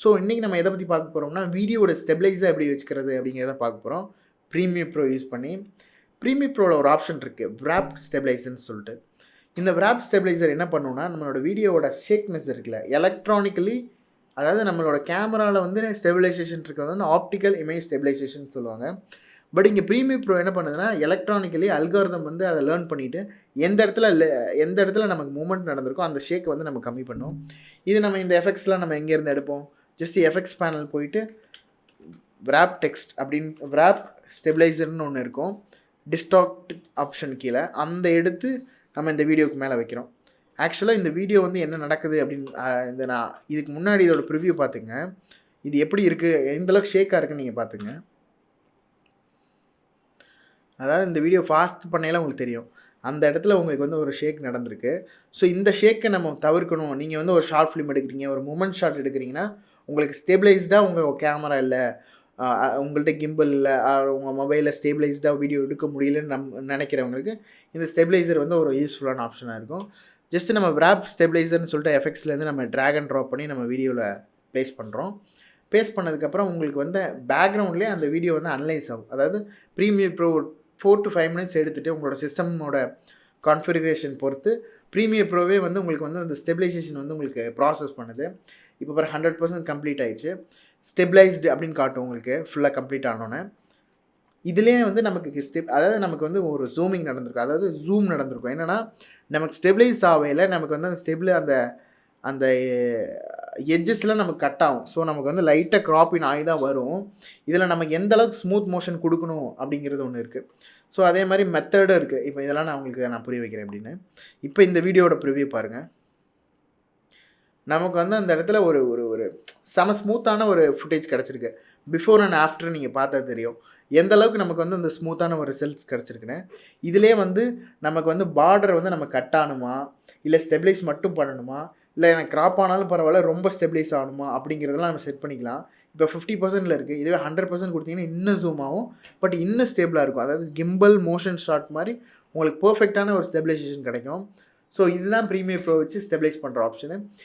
So இன்றைக்கி நம்ம எதை பற்றி பார்க்க போகிறோம்னா வீடியோட ஸ்டெபிலைஸாக எப்படி வச்சுக்கிறது அப்படிங்கிறத பார்க்க போகிறோம் ப்ரீமியர் ப்ரோ யூஸ் பண்ணி. ப்ரீமியர் ப்ரோவில் ஒரு ஆப்ஷன் இருக்குது, விராப் ஸ்டெபிலைசர்னு சொல்லிட்டு. இந்த விராப் ஸ்டெபிலைசர் என்ன பண்ணுன்னா நம்மளோட வீடியோவோட ஷேக்னஸ் இருக்குல்ல எலக்ட்ரானிக்கலி, அதாவது நம்மளோட கேமராவில் வந்து ஸ்டெபிலைசேஷன் இருக்கிறது வந்து ஆப்டிக்கல் இமேஜ் ஸ்டெபிலைசேஷன் சொல்லுவாங்க. பட் இங்கே ப்ரீமியர் ப்ரோ என்ன பண்ணுதுன்னா எலக்ட்ரானிக்கலி அல்காரிதம் வந்து அதை லேர்ன் பண்ணிவிட்டு எந்த இடத்துல நமக்கு மூமெண்ட் நடந்திருக்கோ அந்த ஷேக்கை வந்து நம்ம கம்மி பண்ணும். இது நம்ம இந்த எஃபெக்ட்ஸ்லாம் நம்ம எங்கேருந்து எடுப்போம்? ஜஸ்ட் எஃபெக்ட்ஸ் பேனல் போயிட்டு விராப் டெக்ஸ்ட் அப்படின்னு விராப் ஸ்டெபிலைசர்னு ஒன்று இருக்கும், டிஸ்டாக்ட் ஆப்ஷன் கீழே அந்த எடுத்து நம்ம இந்த வீடியோக்கு மேலே வைக்கிறோம். ஆக்சுவலாக இந்த வீடியோ வந்து என்ன நடக்குது அப்படின்னு நான் இதுக்கு முன்னாடி இதோட ப்ரிவ்யூ பார்த்துங்க. இது எப்படி இருக்குது, எந்தளவுக்கு ஷேக்காக இருக்குன்னு நீங்கள் பார்த்துங்க. அதாவது இந்த வீடியோ ஃபாஸ்ட் பண்ணையில் உங்களுக்கு தெரியும், அந்த இடத்துல உங்களுக்கு வந்து ஒரு ஷேக் நடந்திருக்கு. ஸோ இந்த ஷேக்கை நம்ம தவிர்க்கணும். நீங்கள் வந்து ஒரு ஷார்ட் ஃபிலிம் எடுக்கிறீங்க, ஒரு மூமெண்ட் ஷாட் எடுக்கிறீங்கன்னா உங்களுக்கு ஸ்டெபிளைஸ்டாக உங்கள் கேமரா இல்லை, உங்கள்கிட்ட கிம்பிள் இல்லை, உங்கள் மொபைலில் ஸ்டெபிளைஸ்டாக வீடியோ எடுக்க முடியலன்னு நினைக்கிறவங்களுக்கு இந்த ஸ்டெபிளைசர் வந்து ஒரு யூஸ்ஃபுல்லான ஆப்ஷனாக இருக்கும். ஜஸ்ட் நம்ம விராப் ஸ்டெபிளைசர்னு சொல்லிட்டு எஃபெக்ட்ஸ்லேருந்து நம்ம ட்ராக் அண்ட் ட்ராப் பண்ணி நம்ம வீடியோவில் ப்ளேஸ் பண்ணுறோம். பேஸ்ட் பண்ணதுக்கப்புறம் உங்களுக்கு வந்து பேக்ரவுண்ட்லேயே அந்த வீடியோ வந்து அனலைஸ் ஆகும். அதாவது ப்ரீமியர் ப்ரோ 4 to 5 minutes எடுத்துகிட்டு உங்களோட சிஸ்டமோட கான்ஃபிகரேஷன் பொறுத்து ப்ரீமியர் ப்ரோவே வந்து உங்களுக்கு வந்து அந்த ஸ்டெபிலைசேஷன் வந்து உங்களுக்கு ப்ராசஸ் பண்ணுது. இப்போ பாரு 100% கம்ப்ளீட் ஆயிடுச்சு, ஸ்டெபிளைஸ்டு அப்படின்னு காட்டும் உங்களுக்கு ஃபுல்லாக கம்ப்ளீட் ஆனோன்னே. இதுலேயே வந்து நமக்கு அதாவது நமக்கு வந்து ஒரு ஜூமிங் நடந்திருக்கும், அதாவது ஜூம் நடந்திருக்கும். என்னென்னா நமக்கு ஸ்டெபிளைஸ் ஆகையில் நமக்கு வந்து அந்த அந்த எட்ஜஸ்லாம் நமக்கு கட் ஆகும். ஸோ நமக்கு வந்து லைட்டாக க்ராப்பின் ஆகி தான் வரும். இதில் நமக்கு எந்த அளவுக்கு ஸ்மூத் மோஷன் கொடுக்கணும் அப்படிங்கிறது ஒன்று இருக்குது. ஸோ அதே மாதிரி மெத்தடும் இருக்குது. இப்போ இதெல்லாம் நான் புரிய வைக்கிறேன் அப்படின்னு. இப்போ இந்த வீடியோட ப்ரிவ்யூ பாருங்கள். நமக்கு வந்து அந்த இடத்துல ஒரு ஒரு ஒரு செம ஸ்மூத்தான ஒரு ஃபுட்டேஜ் கிடச்சிருக்கு. பிஃபோர் அண்ட் ஆஃப்டர் நீங்கள் பார்த்தா தெரியும் எந்த அளவுக்கு நமக்கு வந்து அந்த ஸ்மூத்தான ஒரு ரிசல்ட்ஸ் கிடச்சிருக்குன்னு. இதிலே வந்து நமக்கு வந்து பார்டர் வந்து நம்ம கட் ஆகணுமா, இல்லை ஸ்டெபிலைஸ் மட்டும் பண்ணணுமா, இல்லை எனக்கு க்ராப் ஆனாலும் பரவாயில்ல ரொம்ப ஸ்டெபிலைஸ் ஆகணுமா அப்படிங்கிறதெல்லாம் நம்ம செட் பண்ணிக்கலாம். இப்போ 50%ல் இருக்குது. இதுவே 100% கொடுத்தீங்கன்னா இன்னும் ஜூம் ஆகும், பட் இன்னும் ஸ்டேபிளாக இருக்கும். அதாவது கிம்பிள் மோஷன் ஷாட் மாதிரி உங்களுக்கு பர்ஃபெக்டான ஒரு ஸ்டெபிலைசேஷன் கிடைக்கும். ஸோ இதுதான் ப்ரீமியர் ப்ரோ வச்சு ஸ்டெபிலைஸ் பண்ணுற ஆப்ஷனு.